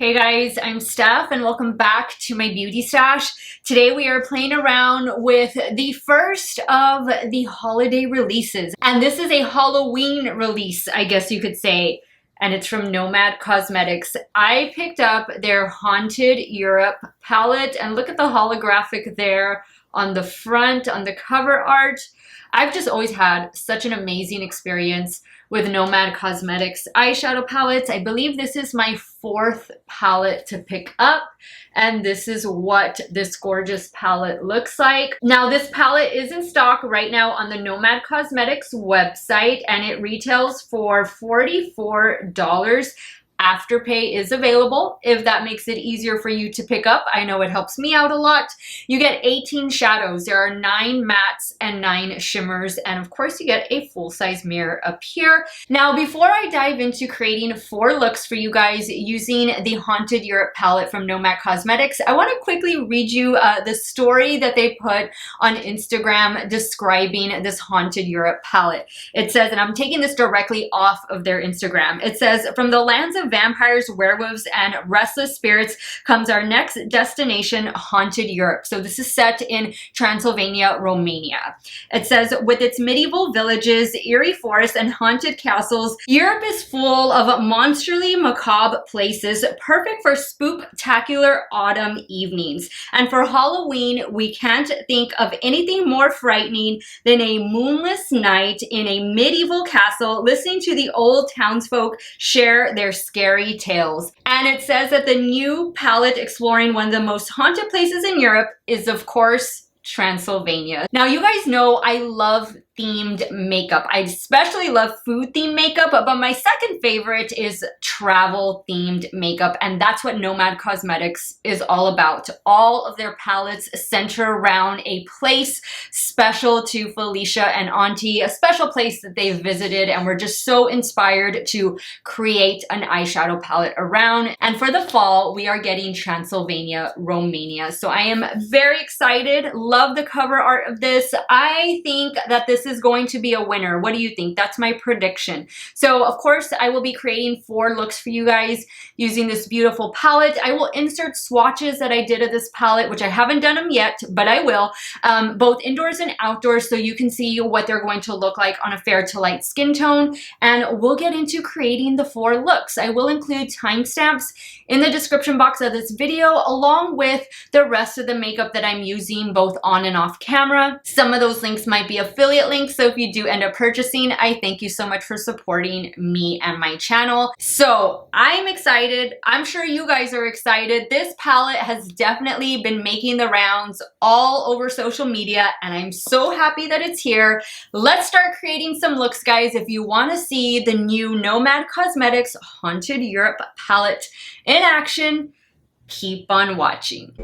Hey guys, I'm Steff and welcome back to my beauty stash. Today we are playing around with the first of the holiday releases. And this is a Halloween release, I guess you could say. And it's from Nomad Cosmetics. I picked up their Haunted Europe palette and look at the holographic there on the front, on the cover art. I've just always had such an amazing experience with Nomad Cosmetics eyeshadow palettes. I believe this is my fourth palette to pick up, and this is what this gorgeous palette looks like. Now, this palette is in stock right now on the Nomad Cosmetics website, and it retails for $44. Afterpay is available if that makes it easier for you to pick up. I know it helps me out a lot. You get 18 shadows. There are 9 mattes and 9 shimmers. And of course, you get a full-size mirror up here. Now, before I dive into creating 4 looks for you guys using the Haunted Europe palette from Nomad Cosmetics, I want to quickly read you the story that they put on Instagram describing this Haunted Europe palette. It says, and I'm taking this directly off of their Instagram. It says, "From the lands of vampires, werewolves, and restless spirits comes our next destination, Haunted Europe." So this is set in Transylvania, Romania. It says, "With its medieval villages, eerie forests, and haunted castles, Europe is full of monstrously macabre places, perfect for spooktacular autumn evenings. And for Halloween, we can't think of anything more frightening than a moonless night in a medieval castle, listening to the old townsfolk share their scary tales." And it says that the new palette exploring one of the most haunted places in Europe is, of course, Transylvania. Now, you guys know I love themed makeup. I especially love food themed makeup, but my second favorite is travel themed makeup, and that's what Nomad Cosmetics is all about. All of their palettes center around a place special to Felicia and Auntie, a special place that they've visited, and we're just so inspired to create an eyeshadow palette around. And for the fall, we are getting Transylvania, Romania. So I am very excited. Love the cover art of this. I think that this is going to be a winner. What do you think? That's my prediction. So of course, I will be creating 4 looks for you guys using this beautiful palette. I will insert swatches that I did of this palette, which I haven't done them yet, but I will, both indoors and outdoors, so you can see what they're going to look like on a fair to light skin tone. And we'll get into creating the 4 looks. I will include timestamps in the description box of this video, along with the rest of the makeup that I'm using both on and off camera. Some of those links might be affiliate links, so if you do end up purchasing, I thank you so much for supporting me and my channel. So I'm excited. I'm sure you guys are excited. This palette has definitely been making the rounds all over social media, and I'm so happy that it's here. Let's start creating some looks, guys. If you want to see the new Nomad Cosmetics Haunted Europe palette in action, keep on watching.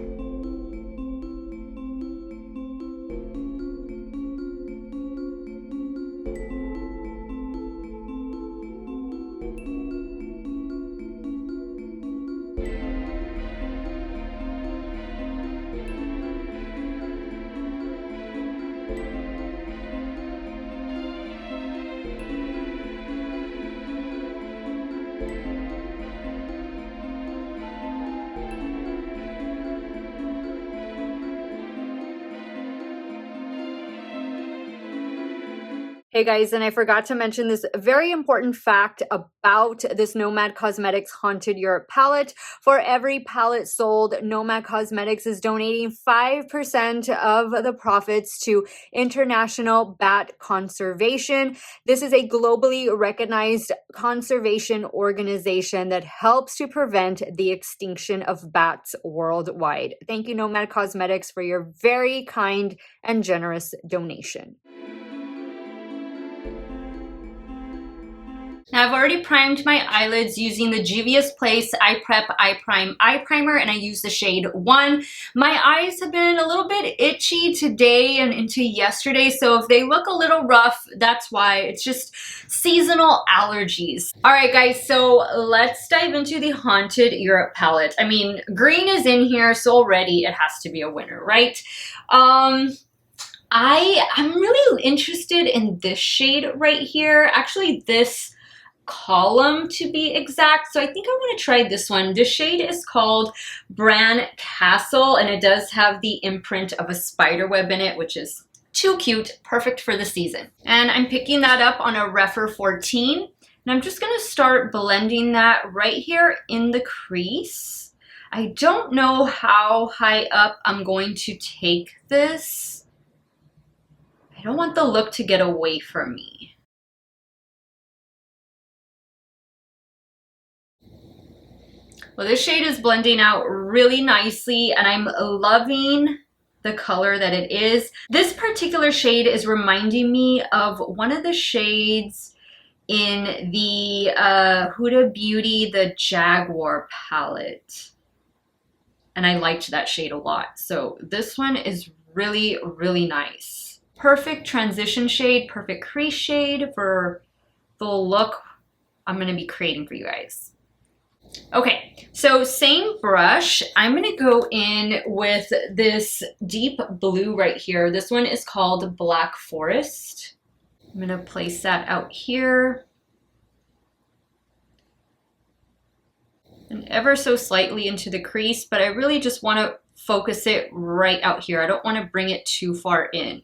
Hey guys, and I forgot to mention this very important fact about this Nomad Cosmetics Haunted Europe palette. For every palette sold, Nomad Cosmetics is donating 5% of the profits to International Bat Conservation. This is a globally recognized conservation organization that helps to prevent the extinction of bats worldwide. Thank you, Nomad Cosmetics, for your very kind and generous donation. Now, I've already primed my eyelids using the Juvia's Place Eye Prep Eye Prime Eye Primer, and I use the shade 1. My eyes have been a little bit itchy today and into yesterday, so if they look a little rough, that's why. It's just seasonal allergies. All right, guys, so let's dive into the Haunted Europe palette. I mean, green is in here, so already it has to be a winner, right? I'm really interested in this shade right here. Actually, this column to be exact. So I think I want to try this one. This shade is called Bran Castle, and it does have the imprint of a spider web in it, which is too cute, perfect for the season. And I'm picking that up on a Rephr 14, and I'm just gonna start blending that right here in the crease. I don't know how high up I'm going to take this. I don't want the look to get away from me. Well, this shade is blending out really nicely, and I'm loving the color that it is. This particular shade is reminding me of one of the shades in the Huda Beauty, the Jaguar palette. And I liked that shade a lot. So this one is really, really nice. Perfect transition shade, perfect crease shade for the look I'm gonna be creating for you guys. Okay, so same brush, I'm gonna go in with this deep blue right here. This one is called Black Forest. I'm gonna place that out here. And ever so slightly into the crease, but I really just wanna focus it right out here. I don't wanna bring it too far in.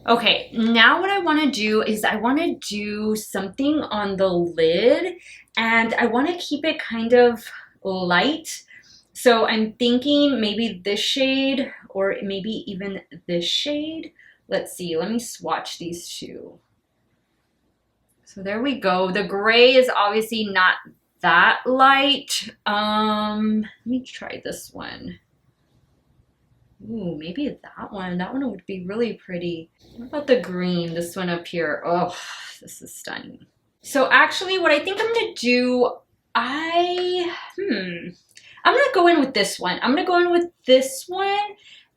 Okay, now what I want to do is I want to do something on the lid, and I want to keep it kind of light. So I'm thinking maybe this shade or maybe even this shade. Let's see, let me swatch these two. So there we go. The gray is obviously not that light. Let me try this one. Ooh, maybe that one. That one would be really pretty. What about the green? This one up here. Oh, this is stunning. So actually what I think I'm gonna do, I'm gonna go in with this one. I'm gonna go in with this one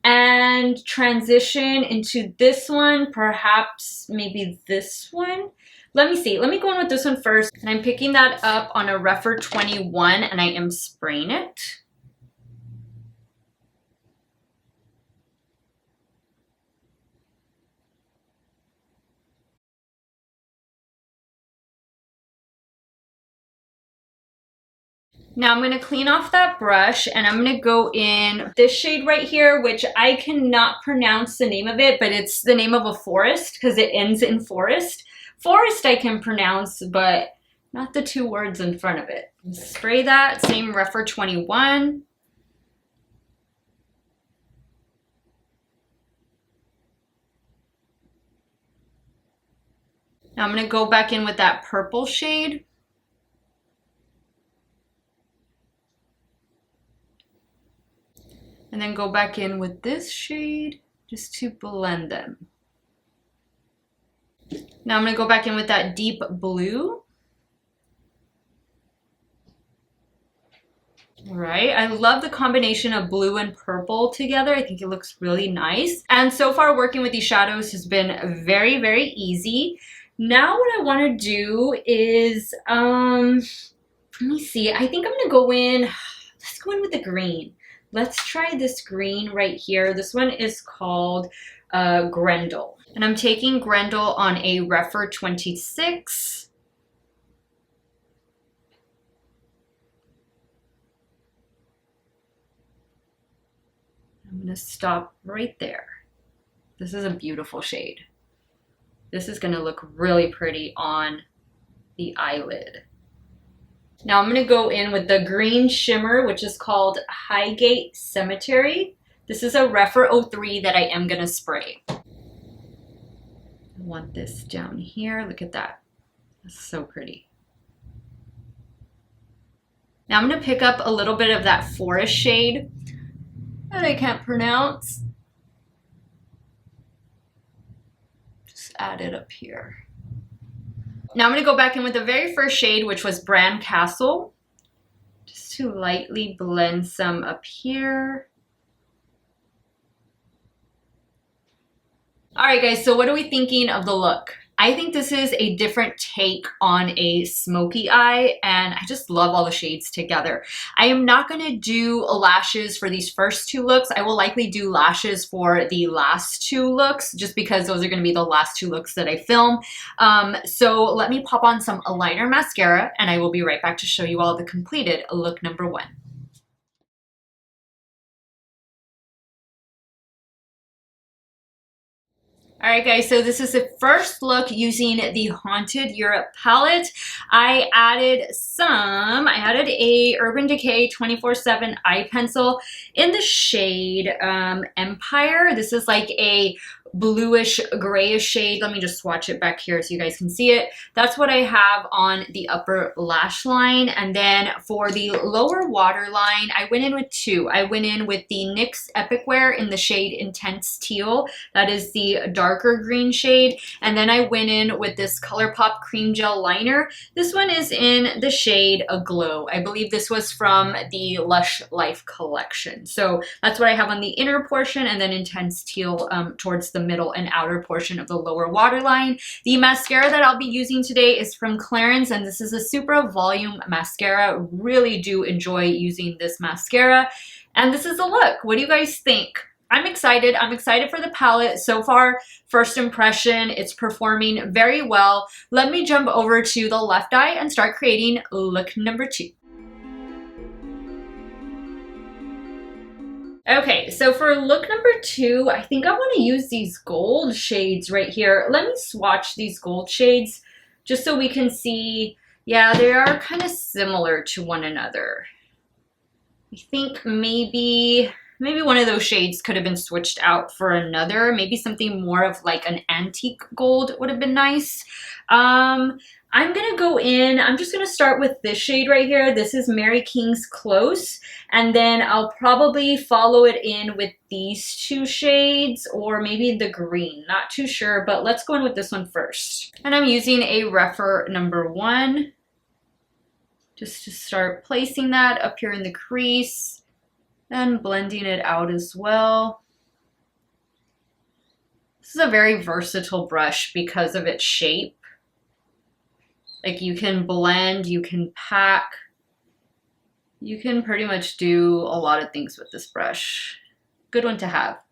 and transition into this one, perhaps maybe this one. Let me see. Let me go in with this one first. And I'm picking that up on a Rephr 21, and I am spraying it. Now I'm going to clean off that brush, and I'm going to go in this shade right here, which I cannot pronounce the name of it, but it's the name of a forest because it ends in forest. Forest I can pronounce, but not the two words in front of it. Spray that, same Rephr 21. Now I'm going to go back in with that purple shade. And then go back in with this shade just to blend them. Now I'm going to go back in with that deep blue. All right, I love the combination of blue and purple together. I think it looks really nice. And so far working with these shadows has been very, very easy. Now what I want to do is, let me see, I think I'm going to go in, let's go in with the green. Let's try this green right here. This one is called Grendel. And I'm taking Grendel on a Rephr 26. I'm gonna stop right there. This is a beautiful shade. This is gonna look really pretty on the eyelid. Now I'm going to go in with the green shimmer, which is called Highgate Cemetery. This is a Rephr 03 that I am going to spray. I want this down here. Look at that. That's so pretty. Now I'm going to pick up a little bit of that forest shade that I can't pronounce. Just add it up here. Now I'm going to go back in with the very first shade, which was Bran Castle, just to lightly blend some up here. All right, guys, so what are we thinking of the look? I think this is a different take on a smoky eye, and I just love all the shades together. I am not going to do lashes for these first two looks. I will likely do lashes for the last two looks, just because those are going to be the last two looks that I film. So let me pop on some liner mascara, and I will be right back to show you all the completed look number 1. Alright guys, so this is the first look using the Haunted Europe palette. I added a Urban Decay 24/7 eye pencil in the shade Empire. This is like a bluish grayish shade. Let me just swatch it back here so you guys can see it. That's what I have on the upper lash line. And then for the lower waterline, I went in with 2. I went in with the NYX Epic Wear in the shade Intense Teal. That is the darker green shade. And then I went in with this ColourPop Cream Gel Liner. This one is in the shade Aglow. I believe this was from the Lush Life collection. So that's what I have on the inner portion, and then Intense Teal towards the middle and outer portion of the lower waterline. The mascara that I'll be using today is from Clarins, and this is a Supra Volume Mascara. Really do enjoy using this mascara. And this is the look. What do you guys think? I'm excited. I'm excited for the palette. So far, first impression, it's performing very well. Let me jump over to the left eye and start creating look number 2. Okay, so for look number 2, I think I want to use these gold shades right here. Let me swatch these gold shades just so we can see. Yeah, they are kind of similar to one another. I think maybe one of those shades could have been switched out for another. Maybe something more of like an antique gold would have been nice. I'm gonna go in, I'm just gonna start with this shade right here. This is Mary King's Close, and then I'll probably follow it in with these 2 shades, or maybe the green, not too sure, but let's go in with this one first. And I'm using a Rephr number 1, just to start placing that up here in the crease, and blending it out as well. This is a very versatile brush because of its shape. Like, you can blend, you can pack, you can pretty much do a lot of things with this brush. Good one to have.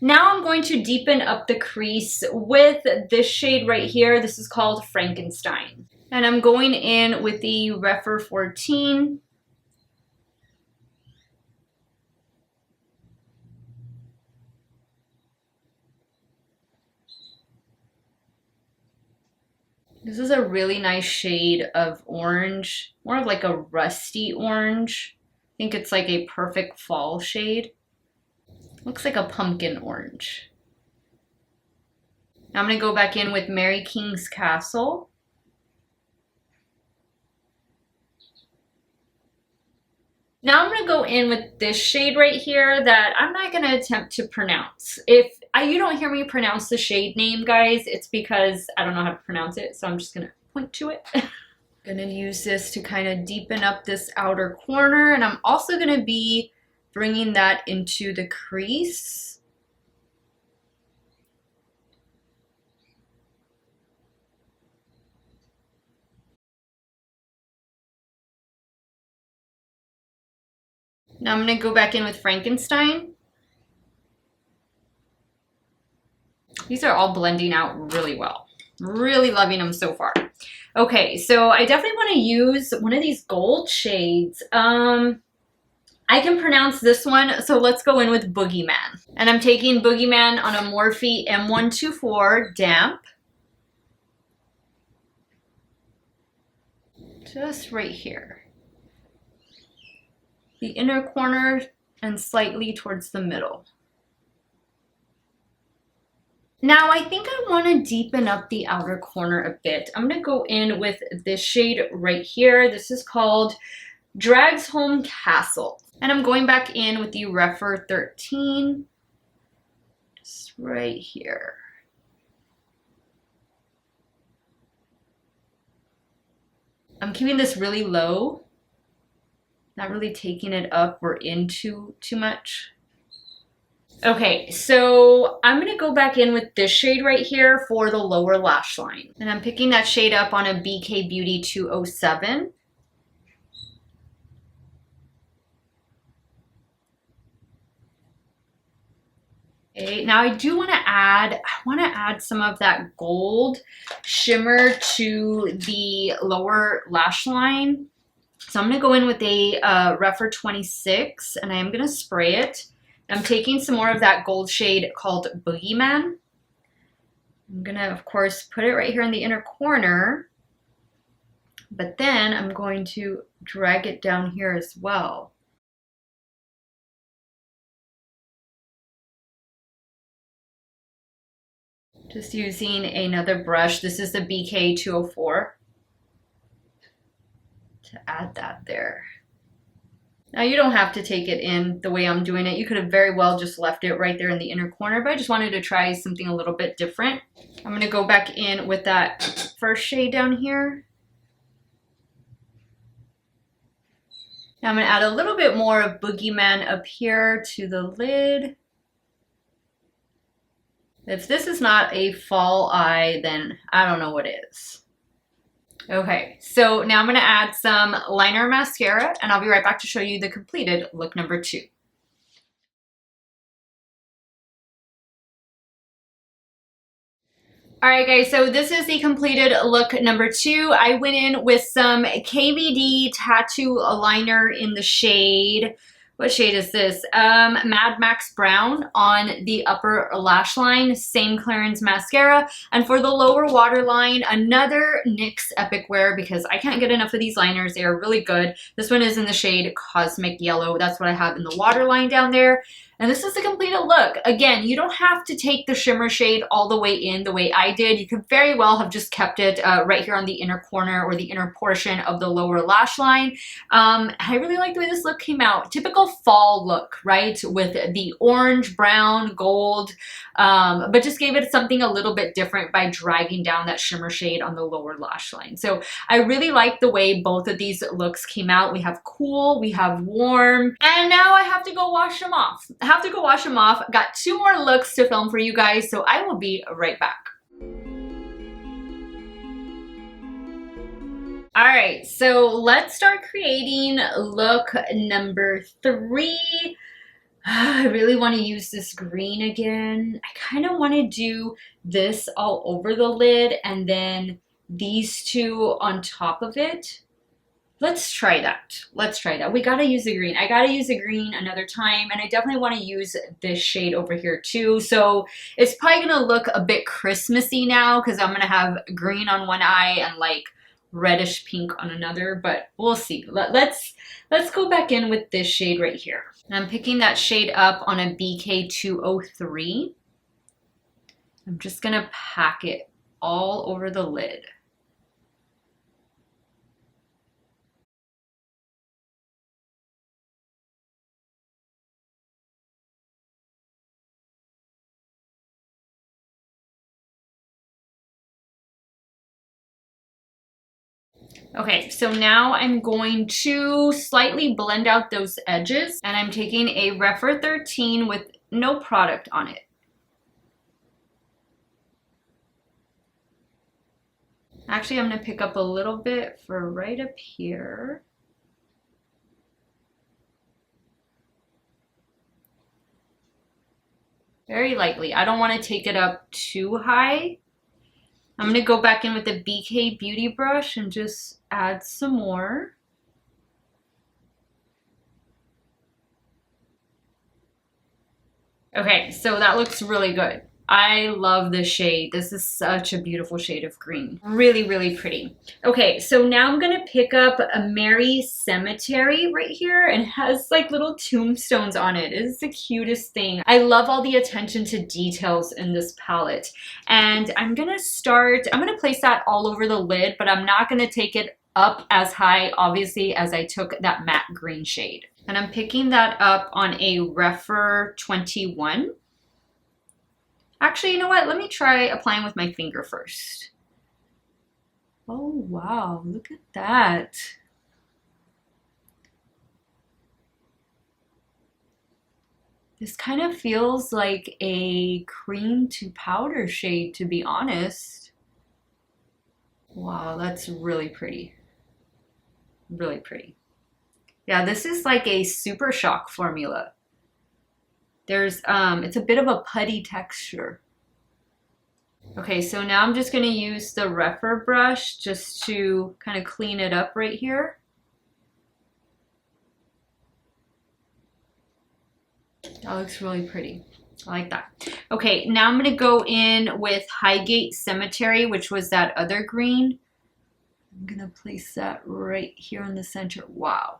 Now I'm going to deepen up the crease with this shade right here. This is called Frankenstein. And I'm going in with the Rephr 14. This is a really nice shade of orange, more of like a rusty orange. I think it's like a perfect fall shade. Looks like a pumpkin orange. Now I'm gonna go back in with Mary King's Castle. Now I'm gonna go in with this shade right here that I'm not gonna attempt to pronounce. If you don't hear me pronounce the shade name, guys, it's because I don't know how to pronounce it, so I'm just gonna point to it. I'm gonna use this to kind of deepen up this outer corner, and I'm also gonna be bringing that into the crease. Now I'm gonna go back in with Frankenstein. These are all blending out really well. Really loving them so far. Okay, so I definitely want to use one of these gold shades. I can pronounce this one, so let's go in with Boogeyman. And I'm taking Boogeyman on a Morphe M124 damp. Just right here. The inner corner and slightly towards the middle. Now I think I want to deepen up the outer corner a bit. I'm going to go in with this shade right here. This is called Drags Home Castle. And I'm going back in with the Rephr 13. Just right here. I'm keeping this really low. Not really taking it up or into too much. Okay, so I'm gonna go back in with this shade right here for the lower lash line. And I'm picking that shade up on a BK Beauty 207. Okay, now I do want to add some of that gold shimmer to the lower lash line. So I'm going to go in with a Refer 26 and I am going to spray it. I'm taking some more of that gold shade called Boogeyman. I'm going to, of course, put it right here in the inner corner, but then I'm going to drag it down here as well. Just using another brush. This is the BK 204 to add that there. Now you don't have to take it in the way I'm doing it. You could have very well just left it right there in the inner corner, but I just wanted to try something a little bit different. I'm gonna go back in with that first shade down here. Now I'm gonna add a little bit more of Boogeyman up here to the lid. If this is not a fall eye, then I don't know what is. Okay, so now I'm going to add some liner mascara and I'll be right back to show you the completed look number 2. Alright guys, so this is the completed look number 2. I went in with some KVD Tattoo Liner in the shade, what shade is this? Mad Max Brown on the upper lash line, same Clarins mascara. And for the lower waterline, another NYX Epic Wear because I can't get enough of these liners. They are really good. This one is in the shade Cosmic Yellow. That's what I have in the waterline down there. And this is the completed look. Again, you don't have to take the shimmer shade all the way in the way I did. You could very well have just kept it right here on the inner corner or the inner portion of the lower lash line. I really like the way this look came out. Typical fall look, right? With the orange, brown, gold, but just gave it something a little bit different by dragging down that shimmer shade on the lower lash line. So I really like the way both of these looks came out. We have cool, we have warm, and now I have to go wash them off. Got 2 more looks to film for you guys, so I will be right back. All right, so let's start creating look number 3. I really want to use this green again. I kind of want to do this all over the lid and then these 2 on top of it. Let's try that. Let's try that. We gotta use the green. I gotta use the green another time, and I definitely want to use this shade over here too. So it's probably gonna look a bit Christmassy now because I'm gonna have green on one eye and like reddish pink on another, but we'll see. Let's go back in with this shade right here. I'm picking that shade up on a BK 203. I'm just gonna pack it all over the lid. Okay, so now I'm going to slightly blend out those edges, and I'm taking a Refer 13 with no product on it. Actually, I'm going to pick up a little bit for right up here. Very lightly. I don't want to take it up too high. I'm going to go back in with the BK Beauty brush and just add some more. Okay, so that looks really good. I love this shade. This is such a beautiful shade of green. Really, really pretty. Okay, so now I'm gonna pick up a Merry Cemetery right here, and it has like little tombstones on it. It is the cutest thing. I love all the attention to details in this palette. And I'm gonna place that all over the lid, but I'm not gonna take it up as high, obviously, as I took that matte green shade. And I'm picking that up on a Refer 21. Actually, you know what? Let me try applying with my finger first. Oh, wow. Look at that. This kind of feels like a cream to powder shade, to be honest. Wow, that's really pretty. Really pretty. Yeah, this is like a Super Shock formula. There's, it's a bit of a putty texture. Okay, so now I'm just gonna use the Rephr brush just to kind of clean it up right here. That looks really pretty. I like that. Okay, now I'm gonna go in with Highgate Cemetery, which was that other green. I'm gonna place that right here in the center. Wow.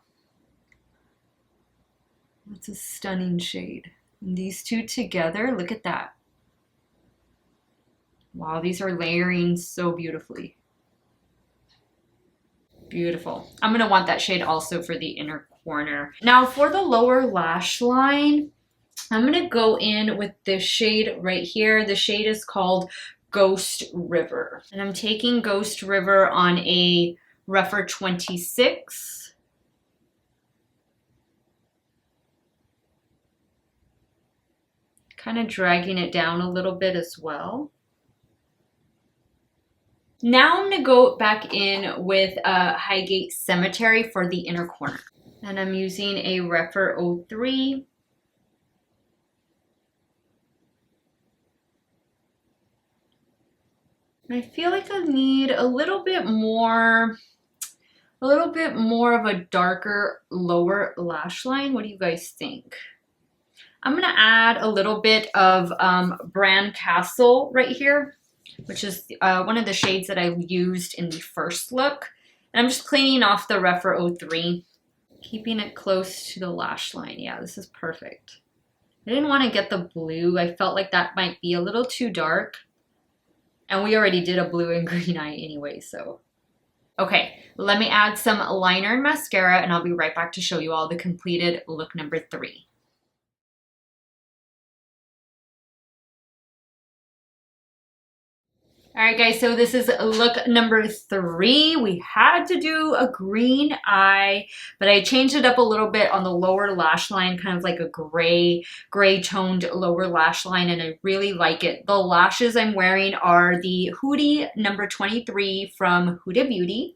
That's a stunning shade. And these two together, look at that. Wow, these are layering so beautifully. Beautiful. I'm gonna want that shade also for the inner corner. Now for the lower lash line, I'm gonna go in with this shade right here. The shade is called Ghost River. And I'm taking Ghost River on a Rephr 26. Kind of dragging it down a little bit as well. Now I'm gonna go back in with Highgate Cemetery for the inner corner. And I'm using a Rephr 03. I feel like I need a little bit more of a darker lower lash line. What do you guys think? I'm gonna add a little bit of Brand Castle right here, which is one of the shades that I used in the first look. And I'm just cleaning off the Rephr 03, keeping it close to the lash line. Yeah, this is perfect. I didn't want to get the blue. I felt like that might be a little too dark. And we already did a blue and green eye anyway, so. Okay, let me add some liner and mascara, and I'll be right back to show you all the completed look number 3. All right, guys, so this is look number 3. We had to do a green eye, but I changed it up a little bit on the lower lash line, kind of like a gray toned lower lash line, and I really like it. The lashes I'm wearing are the Hoodie number 23 from Huda Beauty.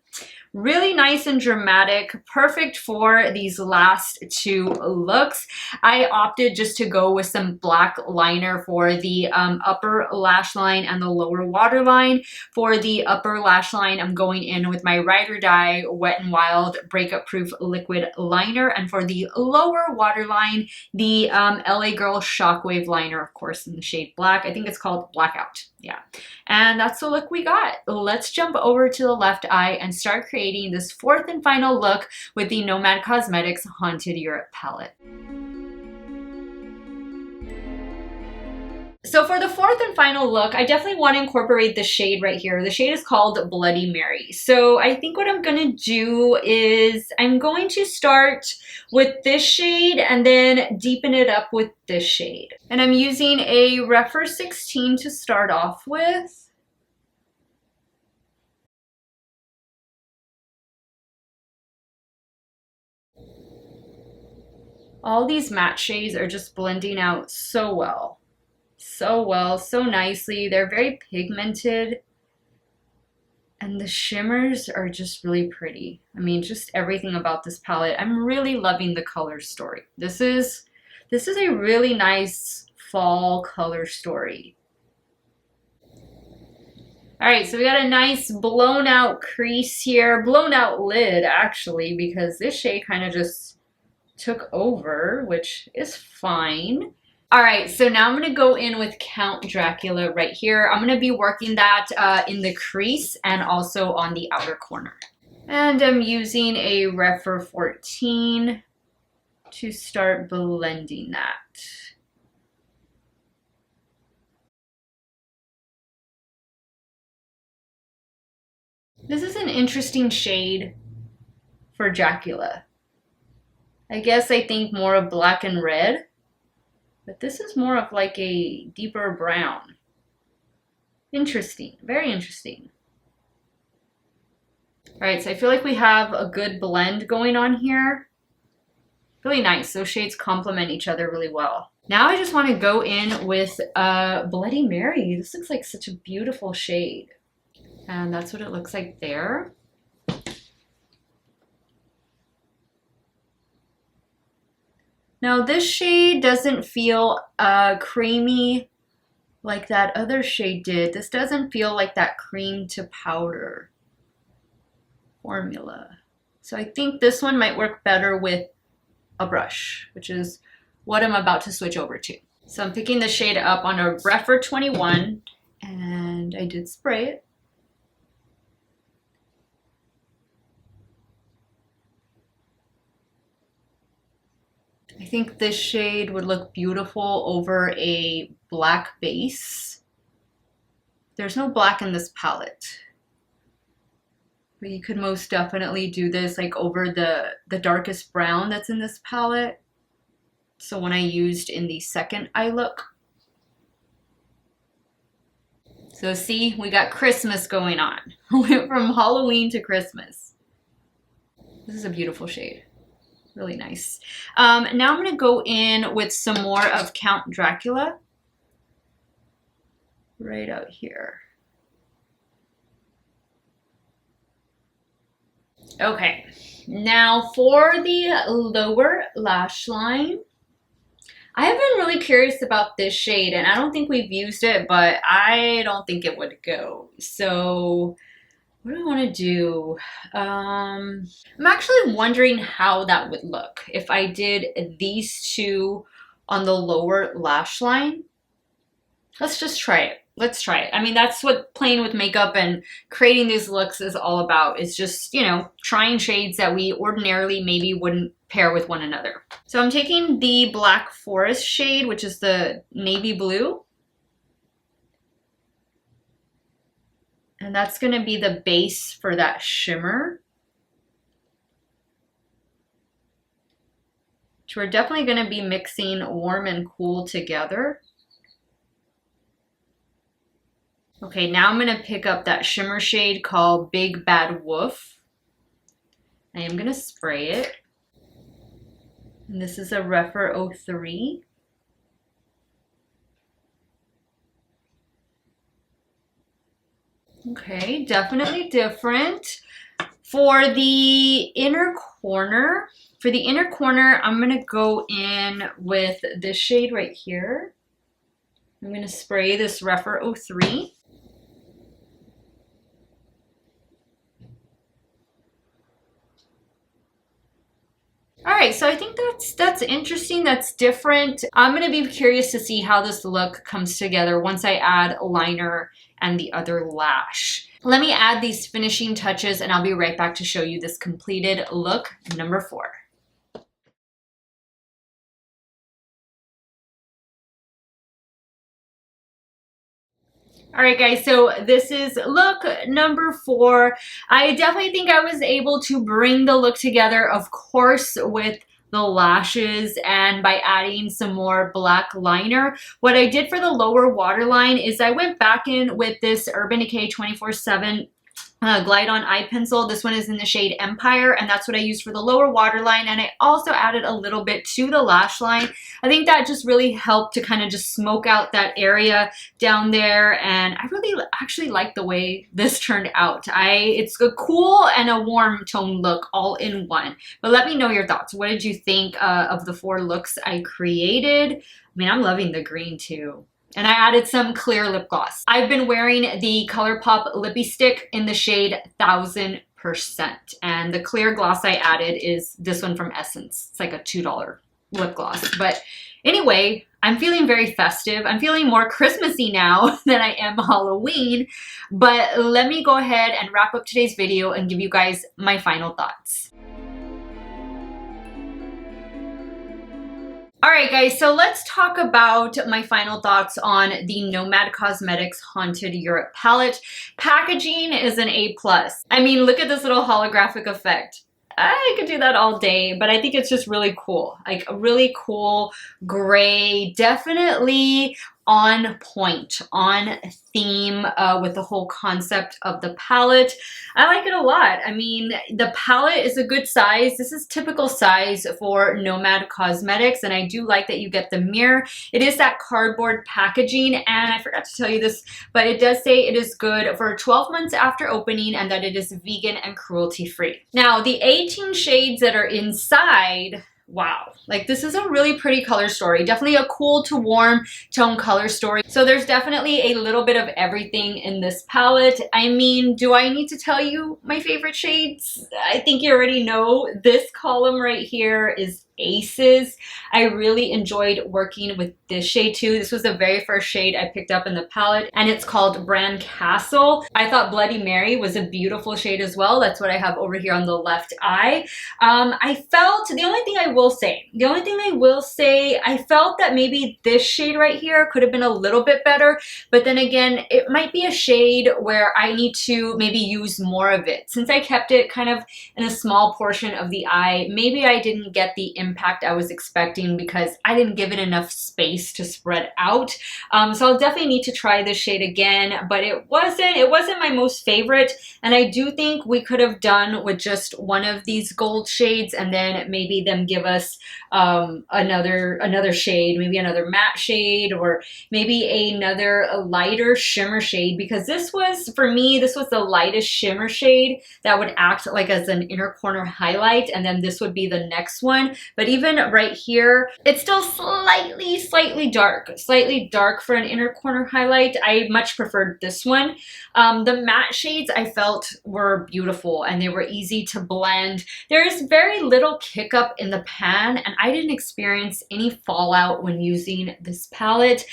Really nice and dramatic, perfect for these last 2 looks. I opted just to go with some black liner for the upper lash line and the lower waterline. For the upper lash line, I'm going in with my Ride or Die Wet n Wild Breakup Proof Liquid Liner, and for the lower waterline, the LA Girl Shockwave Liner, of course, in the shade black. I think it's called Blackout. Yeah, and that's the look we got. Let's jump over to the left eye and start creating this 4th and final look with the Nomad Cosmetics Haunted Europe palette. So for the 4th and final look, I definitely want to incorporate the shade right here. The shade is called Bloody Mary. So I think what I'm going to do is I'm going to start with this shade and then deepen it up with this shade. And I'm using a Rephr 16 to start off with. All these matte shades are just blending out so well. So nicely. They're very pigmented, and the shimmers are just really pretty. I mean, just everything about this palette. I'm really loving the color story. This is a really nice fall color story. All right, so we got a nice blown out crease here, blown out lid actually, because this shade kind of just took over, which is fine. All right, so now I'm gonna go in with Count Dracula right here. I'm gonna be working that in the crease and also on the outer corner. And I'm using a Rephr 14 to start blending that. This is an interesting shade for Dracula. I guess I think more of black and red. But this is more of like a deeper brown. Interesting, very interesting. All right, so I feel like we have a good blend going on here. Really nice, those shades complement each other really well. Now I just want to go in with Bloody Mary. This looks like such a beautiful shade. And that's what it looks like there. Now this shade doesn't feel creamy like that other shade did. This doesn't feel like that cream to powder formula. So I think this one might work better with a brush, which is what I'm about to switch over to. So I'm picking the shade up on a Breffer 21, and I did spray it. I think this shade would look beautiful over a black base. There's no black in this palette, but you could most definitely do this like over the darkest brown that's in this palette. So when I used in the second eye look. So see, we got Christmas going on. Went from Halloween to Christmas. This is a beautiful shade. Really nice. Now I'm going to go in with some more of Count Dracula. Right out here. Okay, now for the lower lash line, I have been really curious about this shade, and I don't think we've used it, but I don't think it would go. So what do I want to do? I'm actually wondering how that would look if I did these two on the lower lash line. Let's just try it. Let's try it. I mean, that's what playing with makeup and creating these looks is all about. It's just, you know, trying shades that we ordinarily maybe wouldn't pair with one another. So I'm taking the Black Forest shade, which is the navy blue. And that's going to be the base for that shimmer. Which we're definitely going to be mixing warm and cool together. Okay, now I'm going to pick up that shimmer shade called Big Bad Wolf. I am going to spray it. And this is a Rephr 03. Okay, definitely different. For the inner corner, I'm going to go in with this shade right here. I'm going to spray this Rephr 03. All right, so I think that's interesting, that's different. I'm gonna be curious to see how this look comes together once I add liner and the other lash. Let me add these finishing touches and I'll be right back to show you this completed look number 4. All right, guys, so this is look number 4. I definitely think I was able to bring the look together, of course, with the lashes and by adding some more black liner. What I did for the lower waterline is I went back in with this Urban Decay 24/7 Glide On eye pencil. This one is in the shade Empire, and that's what I used for the lower waterline, and I also added a little bit to the lash line. I think that just really helped to kind of just smoke out that area down there, and I really actually like the way this turned out. It's a cool and a warm tone look all in one. But let me know your thoughts. What did you think of the 4 looks I created? I mean, I'm loving the green too. And I added some clear lip gloss. I've been wearing the ColourPop Lippie Stick in the shade 1000%. And the clear gloss I added is this one from Essence. It's like a $2 lip gloss. But anyway, I'm feeling very festive. I'm feeling more Christmassy now than I am Halloween. But let me go ahead and wrap up today's video and give you guys my final thoughts. All right, guys, so let's talk about my final thoughts on the Nomad Cosmetics Haunted Europe palette. Packaging is an A+. I mean, look at this little holographic effect. I could do that all day, but I think it's just really cool. Like a really cool gray, definitely on point, on theme with the whole concept of the palette. I like it a lot. I mean, the palette is a good size. This is typical size for Nomad Cosmetics, and I do like that you get the mirror. It is that cardboard packaging, and I forgot to tell you this, but it does say it is good for 12 months after opening and that it is vegan and cruelty-free. Now, the 18 shades that are inside, wow, like this is a really pretty color story. Definitely a cool to warm tone color story. So there's definitely a little bit of everything in this palette. I mean, do I need to tell you my favorite shades? I think you already know. This column right here is Aces. I really enjoyed working with this shade too. This was the very first shade I picked up in the palette, and it's called Brand Castle. I thought Bloody Mary was a beautiful shade as well. That's what I have over here on the left eye. I felt, the only thing I will say, I felt that maybe this shade right here could have been a little bit better, but then again, it might be a shade where I need to maybe use more of it. Since I kept it kind of in a small portion of the eye, maybe I didn't get the impact I was expecting because I didn't give it enough space to spread out. So I'll definitely need to try this shade again, but it wasn't my most favorite, and I do think we could have done with just one of these gold shades and then maybe them give us another shade, maybe another matte shade or maybe another lighter shimmer shade, because this was, for me, this was the lightest shimmer shade that would act like as an inner corner highlight, and then this would be the next one. But even right here, it's still slightly dark for an inner corner highlight. I much preferred this one. The matte shades I felt were beautiful and they were easy to blend. There's very little kick up in the pan, and I didn't experience any fallout when using this palette.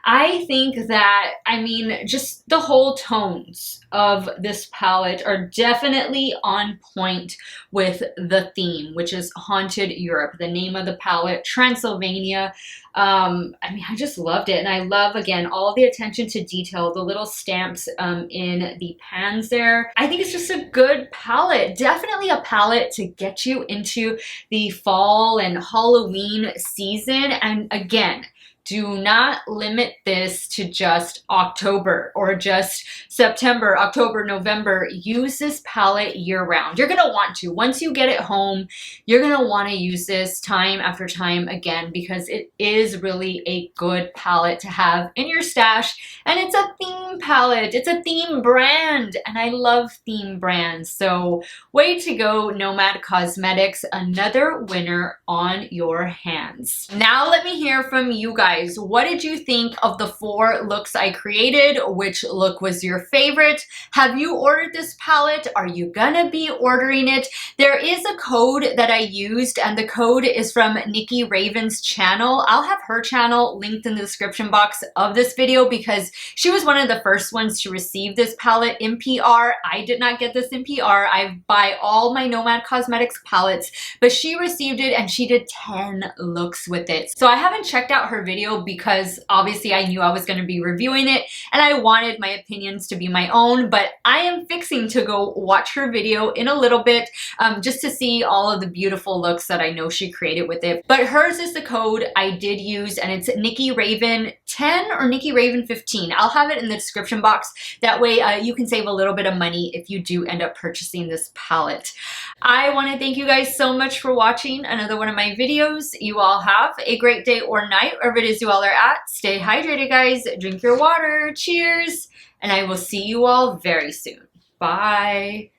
I think that, I mean, just the whole tones of this palette are definitely on point with the theme, which is Haunted Europe. The name of the palette, Transylvania. I mean, I just loved it. And I love, again, all the attention to detail, the little stamps in the pans there. I think it's just a good palette. Definitely a palette to get you into the fall and Halloween season. And again, do not limit this to just October or just September, October, November. Use this palette year round. You're gonna want to. Once you get it home, you're gonna wanna use this time after time again because it is really a good palette to have in your stash. And it's a theme palette. It's a theme brand. And I love theme brands. So way to go, Nomad Cosmetics. Another winner on your hands. Now let me hear from you guys. What did you think of the 4 looks I created? Which look was your favorite? Have you ordered this palette? Are you gonna be ordering it? There is a code that I used, and the code is from Nikki Raven's channel. I'll have her channel linked in the description box of this video because she was one of the first ones to receive this palette in PR. I did not get this in PR. I buy all my Nomad Cosmetics palettes, but she received it and she did 10 looks with it. So I haven't checked out her video because obviously I knew I was going to be reviewing it and I wanted my opinions to be my own, but I am fixing to go watch her video in a little bit just to see all of the beautiful looks that I know she created with it. But hers is the code I did use, and it's Nikki Raven 10 or Nikki Raven 15. I'll have it in the description box. That way you can save a little bit of money if you do end up purchasing this palette. I want to thank you guys so much for watching another one of my videos. You all have a great day or night, wherever it is you all are at. Stay hydrated, guys. Drink your water. Cheers. And I will see you all very soon. Bye.